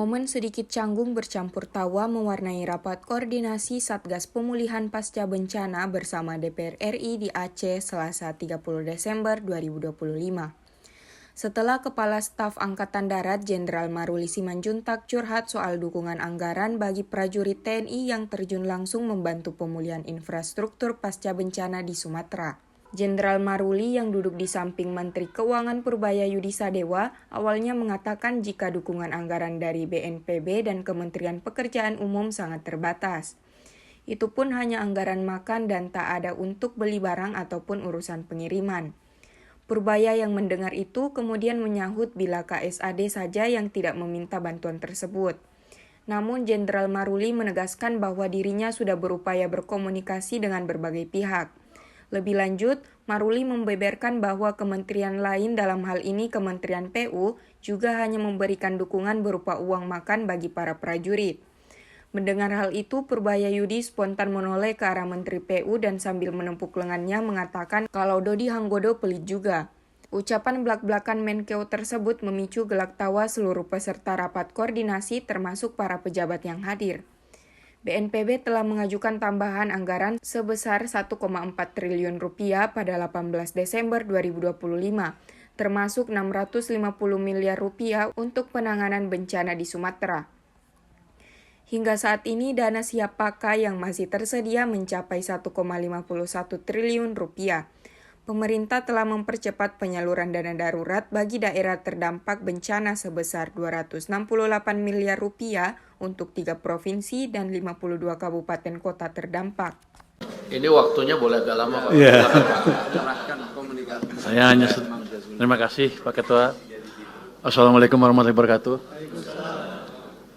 Momen sedikit canggung bercampur tawa mewarnai rapat koordinasi Satgas Pemulihan Pasca Bencana bersama DPR RI di Aceh Selasa 30 Desember 2025. Setelah Kepala Staf Angkatan Darat Jenderal Maruli Simanjuntak curhat soal dukungan anggaran bagi prajurit TNI yang terjun langsung membantu pemulihan infrastruktur pasca bencana di Sumatera. Jenderal Maruli yang duduk di samping Menteri Keuangan Purbaya Yudi Sadewa awalnya mengatakan jika dukungan anggaran dari BNPB dan Kementerian Pekerjaan Umum sangat terbatas. Itu pun hanya anggaran makan dan tak ada untuk beli barang ataupun urusan pengiriman. Purbaya yang mendengar itu kemudian menyahut bila KSAD saja yang tidak meminta bantuan tersebut. Namun Jenderal Maruli menegaskan bahwa dirinya sudah berupaya berkomunikasi dengan berbagai pihak. Lebih lanjut, Maruli membeberkan bahwa kementerian lain dalam hal ini Kementerian PU juga hanya memberikan dukungan berupa uang makan bagi para prajurit. Mendengar hal itu, Purbaya Yudi spontan menoleh ke arah Menteri PU dan sambil menepuk lengannya mengatakan kalau Dodi Hanggodo pelit juga. Ucapan belak-belakan Menkeu tersebut memicu gelak tawa seluruh peserta rapat koordinasi termasuk para pejabat yang hadir. BNPB telah mengajukan tambahan anggaran sebesar 1,4 triliun rupiah pada 18 Desember 2025, termasuk 650 miliar rupiah untuk penanganan bencana di Sumatera. Hingga saat ini dana siap pakai yang masih tersedia mencapai 1,51 triliun rupiah. Pemerintah telah mempercepat penyaluran dana darurat bagi daerah terdampak bencana sebesar 268 miliar rupiah untuk 3 provinsi dan 52 kabupaten kota terdampak. Ini waktunya boleh agak lama, Pak. Yeah. Saya hanya terima kasih Pak Ketua. Assalamualaikum warahmatullahi wabarakatuh.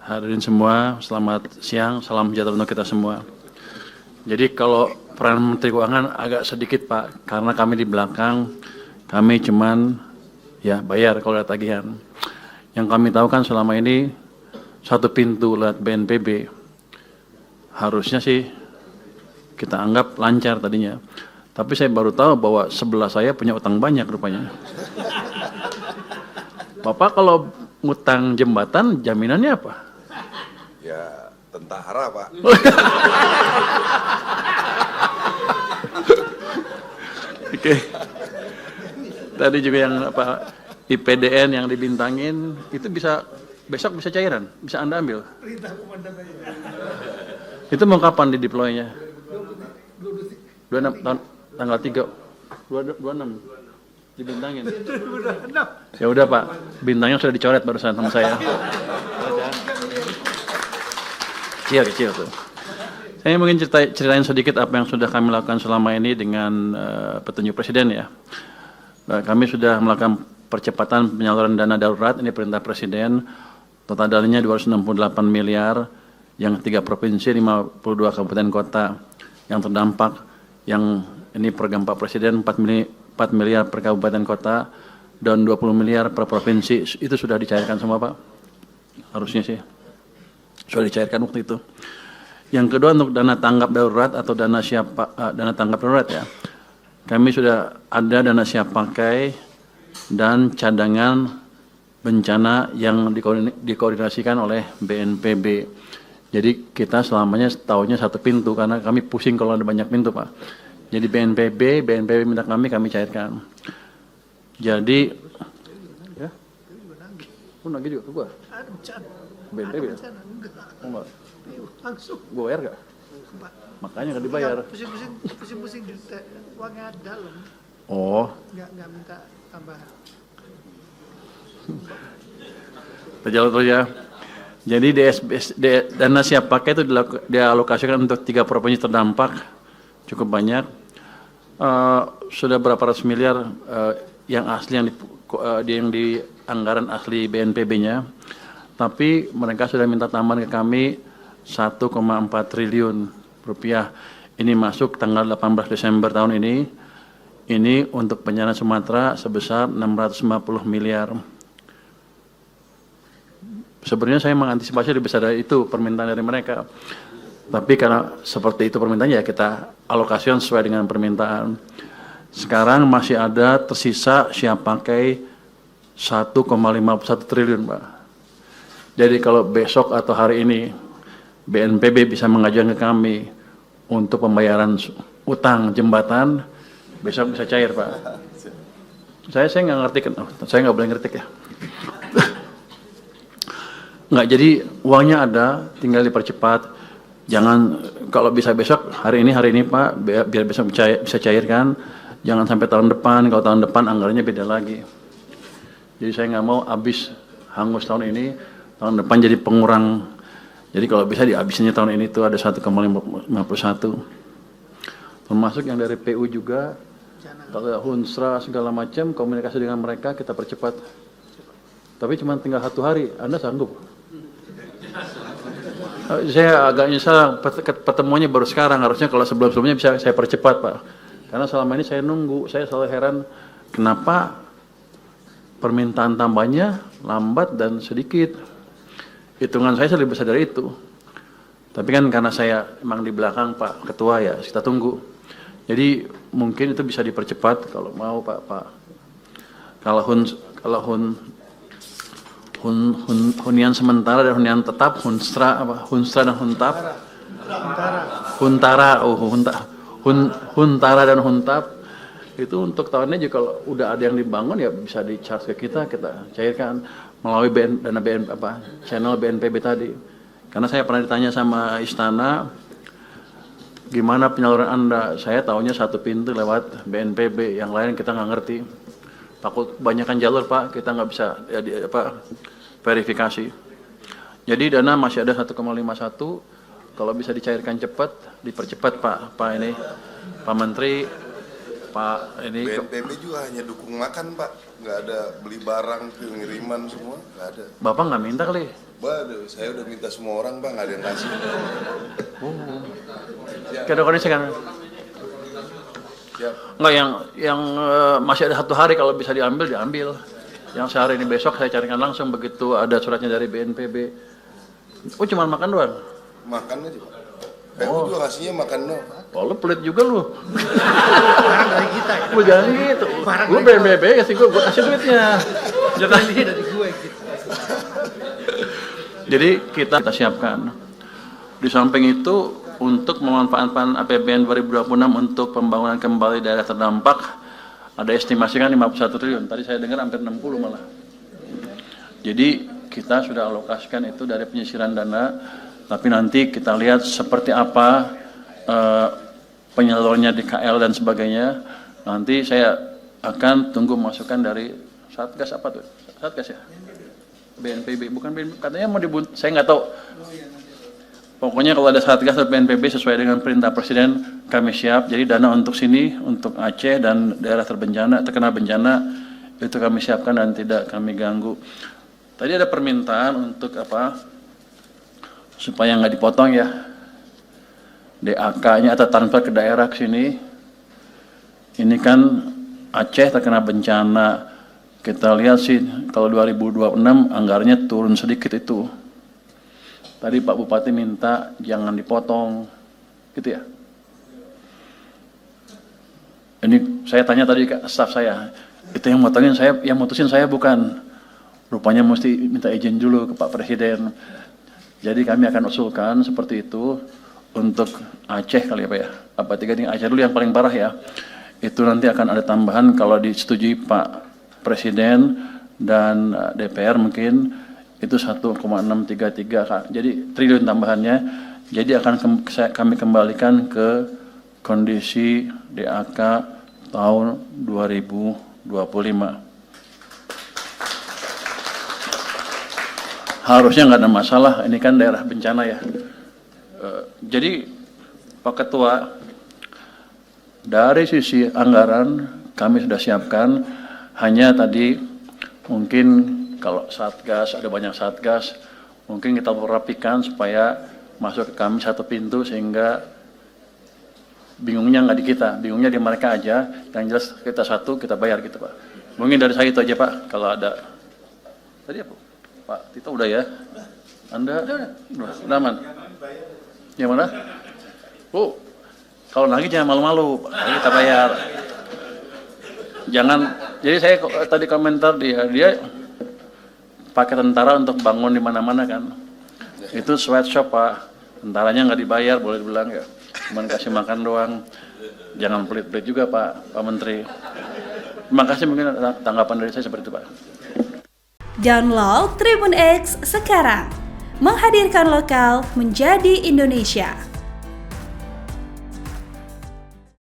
Hadirin semua, selamat siang, salam sejahtera untuk kita semua. Jadi kalau peran Menteri Keuangan agak sedikit Pak, karena kami di belakang, kami cuman ya bayar kalau ada tagihan. Yang kami tahu kan selama ini satu pintu lewat BNPB, harusnya sih kita anggap lancar tadinya. Tapi saya baru tahu bahwa sebelah saya punya utang banyak rupanya. Bapak kalau ngutang jembatan jaminannya apa? Ya, tentara, Pak. Oke. Tadi juga yang apa IPDN yang dibintangin itu bisa besok bisa cairan, bisa Anda ambil. Itu mau kapan di deploy-nya? 26 tahun tanggal 3 26 dibintangin. Ya udah Pak, bintangnya sudah dicoret barusan sama saya. Kecil tuh. Saya mungkin ceritain sedikit apa yang sudah kami lakukan selama ini dengan petunjuk Presiden ya. Kami sudah melakukan percepatan penyaluran dana darurat, ini perintah Presiden, total dananya 268 miliar, yang 3 provinsi, 52 kabupaten kota yang terdampak, yang ini program Pak Presiden 4 miliar per kabupaten kota, dan 20 miliar per provinsi, itu sudah dicairkan semua Pak, harusnya sih, sudah dicairkan waktu itu. Yang kedua untuk dana tanggap darurat atau dana tanggap darurat ya. Kami sudah ada dana siap pakai dan cadangan bencana yang dikoordinasikan oleh BNPB. Jadi kita selamanya tahunya satu pintu karena kami pusing kalau ada banyak pintu Pak. Jadi BNPB minta kami cairkan. Jadi ya. Nagih juga ke gua. BNPB ya? Enggak. Langsung. Gue bayar gak? Makanya gak dibayar. Pusing-pusing uangnya dalam. Oh. Nggak minta tambahan. Terjalan terus ya. Jadi dana siap pakai itu dialokasikan untuk 3 provinsi terdampak, cukup banyak. Sudah berapa ratus miliar yang asli yang di anggaran asli BNPB-nya. Tapi mereka sudah minta tambahan ke kami 1,4 triliun rupiah. Ini masuk tanggal 18 Desember tahun ini. Ini untuk bencana Sumatera sebesar 650 miliar. Sebenarnya saya mengantisipasi lebih besar dari itu permintaan dari mereka. Tapi karena seperti itu permintaannya ya kita alokasikan sesuai dengan permintaan. Sekarang masih ada tersisa siap pakai 1,51 triliun Pak. Jadi kalau besok atau hari ini BNPB bisa mengajukan ke kami untuk pembayaran utang jembatan, besok bisa cair, Pak. Saya nggak ngerti kan, saya nggak boleh ngerti ya. Nggak, jadi uangnya ada, tinggal dipercepat. Jangan, kalau bisa besok, hari ini Pak, biar besok bisa cairkan. Jangan sampai tahun depan, kalau tahun depan anggarannya beda lagi. Jadi saya nggak mau habis hangus tahun ini, tahun depan jadi pengurang. Jadi kalau bisa dihabisinnya tahun ini itu ada 1,51. Termasuk yang dari PU juga, kalau Hunsra segala macam, komunikasi dengan mereka kita percepat. Tapi cuma tinggal 1 hari, Anda sanggup? Saya agak nyesal pertemuannya baru sekarang, harusnya kalau sebelum-sebelumnya bisa saya percepat, Pak. Karena selama ini saya nunggu, saya selalu heran kenapa permintaan tambahnya lambat dan sedikit. Hitungan saya lebih besar dari itu. Tapi kan karena saya emang di belakang Pak Ketua ya, kita tunggu. Jadi mungkin itu bisa dipercepat kalau mau Pak. Kalau hunian sementara dan hunian tetap, Hunsra dan Huntap. Huntara dan Huntap itu untuk tahun ini juga kalau udah ada yang dibangun ya bisa di-charge ke kita cairkan melalui channel BNPB tadi. Karena saya pernah ditanya sama Istana, gimana penyaluran Anda? Saya tahunya satu pintu lewat BNPB, yang lain kita nggak ngerti. Takut kebanyakan jalur Pak, kita nggak bisa verifikasi. Jadi dana masih ada 1,51, kalau bisa dicairkan cepat, dipercepat Pak Menteri, Pak ini. BNPB juga hanya dukung makan Pak, nggak ada beli barang, pengiriman semua, nggak ada. Bapak nggak minta kali? Waduh, saya udah minta semua orang Pak, nggak ada yang ngasih. Kondisi kan? Nggak, yang masih ada 1 hari kalau bisa diambil. Yang sehari ini besok saya carikan langsung begitu ada suratnya dari BNPB. Oh, cuma makan doang? Makan aja Pak. PU juga ngasihnya makan doang. Oh, lu pelit juga lu. Barang dari kita ya. Lu jangan gitu. Lu BNPB kasih gue kasih duitnya. Jangan dari gue gitu. Jadi kita siapkan. Di samping itu untuk memanfaatkan APBN 2026 untuk pembangunan kembali daerah terdampak, ada estimasi kan 51 triliun. Tadi saya dengar hampir 60 malah. Jadi kita sudah alokasikan itu dari penyisiran dana, tapi nanti kita lihat seperti apa penyalurnya di KL dan sebagainya. Nanti saya akan tunggu masukan dari Satgas apa tuh? Satgas ya? BNPB, bukan BNPB, katanya mau saya nggak tahu. Pokoknya kalau ada Satgas atau BNPB sesuai dengan perintah Presiden, kami siap. Jadi dana untuk sini, untuk Aceh dan daerah terkena bencana, itu kami siapkan dan tidak kami ganggu. Tadi ada permintaan untuk apa? Supaya nggak dipotong ya. DAK-nya atau transfer ke daerah ke sini. Ini kan Aceh terkena bencana. Kita lihat sih kalau 2026 anggarannya turun sedikit itu. Tadi Pak Bupati minta jangan dipotong, gitu ya. Ini saya tanya tadi ke staf saya, itu yang motongin saya, yang mutusin saya bukan. Rupanya mesti minta izin dulu ke Pak Presiden. Jadi kami akan usulkan seperti itu untuk Aceh kali ya Pak ya. Apa 3 Aceh dulu yang paling parah ya. Itu nanti akan ada tambahan kalau disetujui Pak Presiden dan DPR mungkin itu 1,633 jadi triliun tambahannya. Jadi akan kami kembalikan ke kondisi DAK tahun 2025. Harusnya nggak ada masalah, ini kan daerah bencana ya. Jadi Pak Ketua, dari sisi anggaran kami sudah siapkan. Hanya tadi mungkin kalau Satgas, ada banyak Satgas, mungkin kita rapikan supaya masuk ke kami satu pintu sehingga bingungnya nggak di kita, bingungnya di mereka aja. Yang jelas kita satu, kita bayar gitu Pak. Mungkin dari saya itu aja Pak, kalau ada. Tadi apa? Pak Tito udah ya? Anda? Udah aman? Yang mana? Oh, kalau nagih jangan malu-malu, kita bayar. Jangan, jadi saya tadi komentar dia pakai tentara untuk bangun di mana-mana kan. Itu sweatshop Pak, tentaranya nggak dibayar boleh dibilang ya, cuman kasih makan doang. Jangan pelit-pelit juga Pak Menteri. Terima kasih, mungkin tanggapan dari saya seperti itu Pak. Download Tribun X sekarang, menghadirkan lokal menjadi Indonesia.